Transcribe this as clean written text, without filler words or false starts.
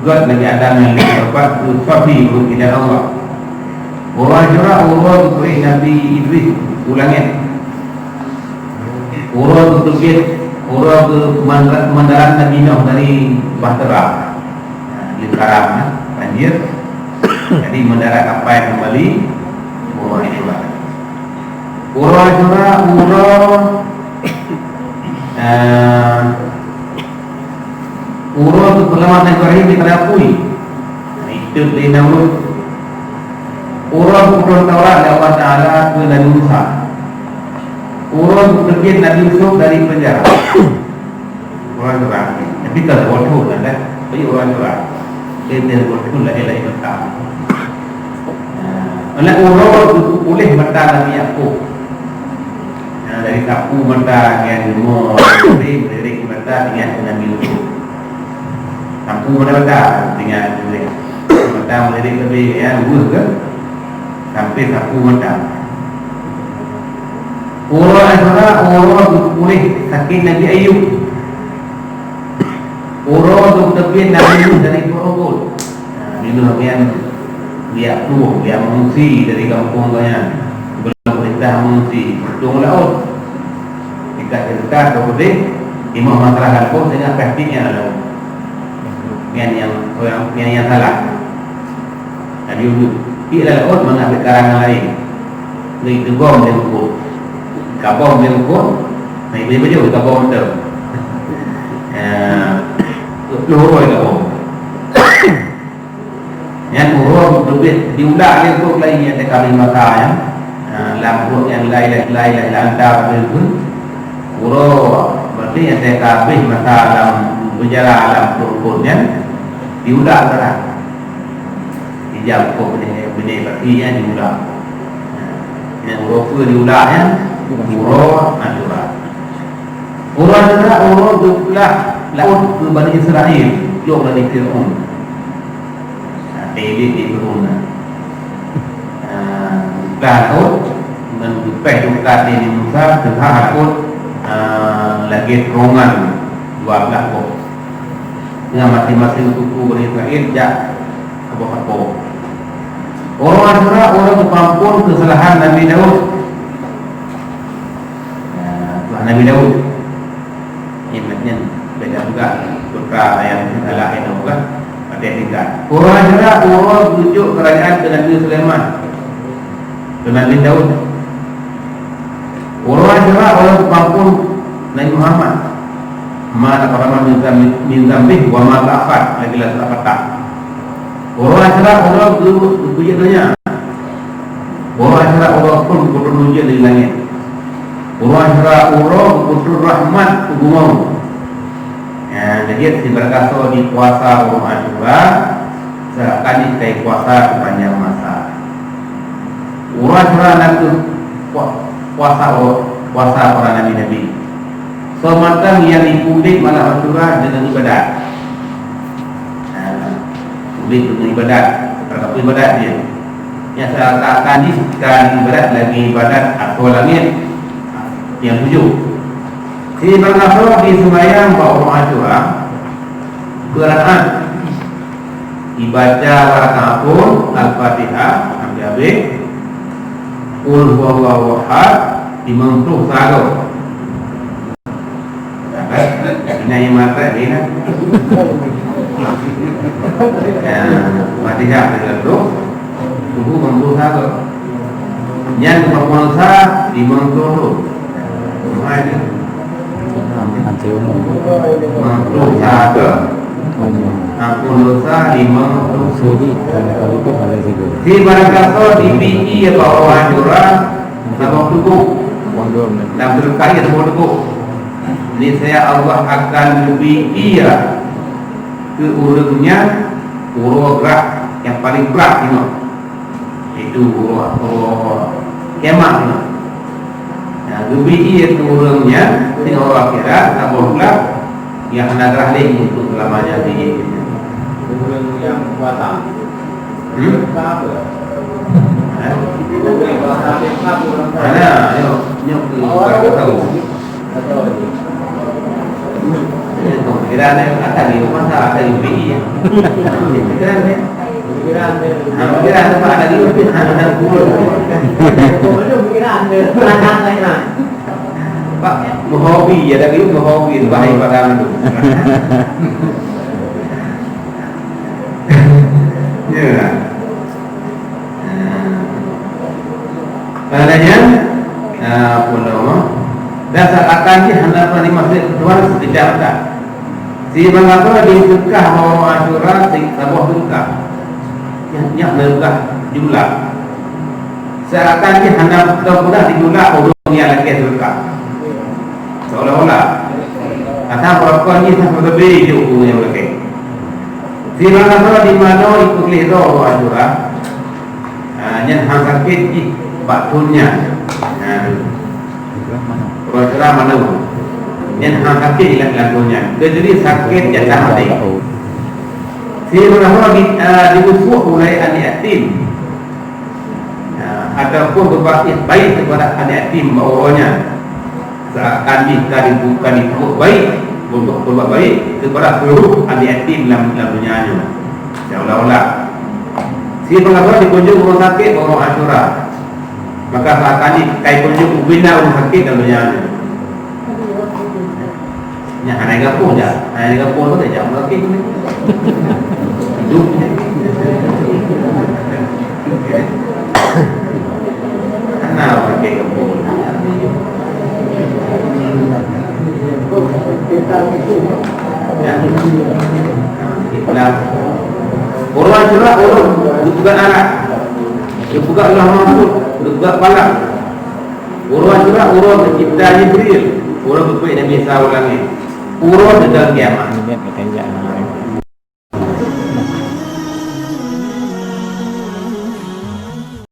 God lagi Adam yang dapat suapi kepada Allah. Orang jura orang tu Nabi Idris ulangnya. Orang tu orang tu mandaran Nabi Nuh dari Bahtera. Di Karam banjir. Jadi mendarat kapal kembali orang jura. Orang jura urut keselamatan Ibrahim dikelakui. Itu dinamut urut turun Taurat dari Allah Ta'ala ke Nabi Musa. Urut terkait Nabi Yusuf dari penjara. Orang orang tapi tak bodoh kan dah. Tapi orang orang dia bodoh lagi betul. Oleh urut boleh mata Nabi Yaqub. Dari sapu mata dengan semua dari mata dengan Nabi Yusuf. Sapu mata dengan mata melirik lebih luas ke sampai sapu mata. Orang boleh sakit Nabi Ayub. Orang tepian Nabi Nuh dari Korobol. Bila dia keluar, dia mengungsi dari kampung dia. Perintah mengungsi Tung laut dekat cerita kemudian imam masyarakat pun dengan praktiknya laut yang salah. Jadi pergi laut mengambil karangan lain dari tegom dia ukur kabom dia ukur naik baju kabom tu luhur kabom yang urut lebih diulang dia untuk lain yang ada kalimat yang lampu yang lain lantar itu urut berarti yang saya kabeh masa dalam berjalan dalam perutnya diulang terang dijam kok benih berarti diulang yang urut itu diulangnya urut natural urut juga laut ke Bani Israel jauh dari Fir'aun di Fir'aun laut menjupai tempat di Musa terhadap lagi terongan 12 kok dengan masing-masing suku Bani Israel jak apa-apa orang surah orang kepampun kesalahan Nabi Daud. Nabi Daud imannya beda juga surah yang salah itu juga ada tiga orang surah orang rujuk kerajaan ke Nabi Sulaiman ke Nabi Daud. Orang surah orang kepampun Nabi Muhammad mana orang min zambih wa ma ta'afat lagi lah surah Fatah. Orang surah orang berpuji dunia. Orang surah orang pun berpuji dari langit. Orang surah orang berpuji rahmat ubumau. Jadi berkata di puasa orang surah seakan di puasa sepanjang masa. Orang surah nanti puasa para nabi-nabi. Semacam yang dipublik malah Asyura dengan ibadat. Publik dengan ibadat, perkara ibadat dia. Yang saya katakan ni sekarang ibadat lagi ibadat atau langit yang 7. Si bernafsu di sembahyang bahawa Asyura Quran dibaca rakaat pun Al-Fatihah sampai habis. Qul huwallahu ahad dimentuh sago. Ini mata ini nak. Fatihah itu tubuh mentuh sago. Yang berpuasa dimentuh. Mana? Mentuh sago. Ampun dosa dimentuh. Si barangkali dipiki bahwa Asyura sabang tubuh. Dan berkali sabang tubuh. Ini saya Allah akan lebih iya ke urutnya urut gerak yang paling berat itu urut kemah lebih iya ke urutnya dengan orang kira sabang gelap yang ada gerah lagi untuk selamanya di urut yang kuasa mana nyok ke tahu kira-kira akan di rumah tak akan lebih Pikiran dia. Pikiran apa ada di ada kubur. Pikiran dia. Perangan saya. Pak, hobi ya, ada gitu hobi itu bahaya pada itu. Ya. Padanya, pulau dasar akan di hadapan di masjid luar sejak dah. Si mengapa diukah mau Asyura si sebuah ukah yang berukah jumlah. Seakan di hadap terbudak di jumlah orang yang lagi berukah. Seolah-olah atau perempuan ini sama lebih jauh yang lagi. Si mengapa di mana ikut lihat Asyura yang hang sakit di batunya. Asyura mana? Yang hang sakit ilah lagunya. Jadi sakit jatuh hati. Si mengapa dibusuk oleh anak yatim ataupun berbuat baik kepada anak yatim bawahnya. Seakan dibuka baik untuk berbuat baik kepada seluruh anak yatim dalam dunianya. Seolah-olah si mengapa dikunjung rumah sakit orang Asyura, maka seakan kai kunjung bina rumah sakit dalam dunianya. Yang hanya gapur je, hanya gapur tu saja rumah sakit ni. Hidup. Kenapa pakai gapur? Islam orang Asyura orang juga anak dia juga Allah Mahmud juga palak orang Asyura orang tercipta Jibril orang berkuih Nabi SAW orang di dalam kiamat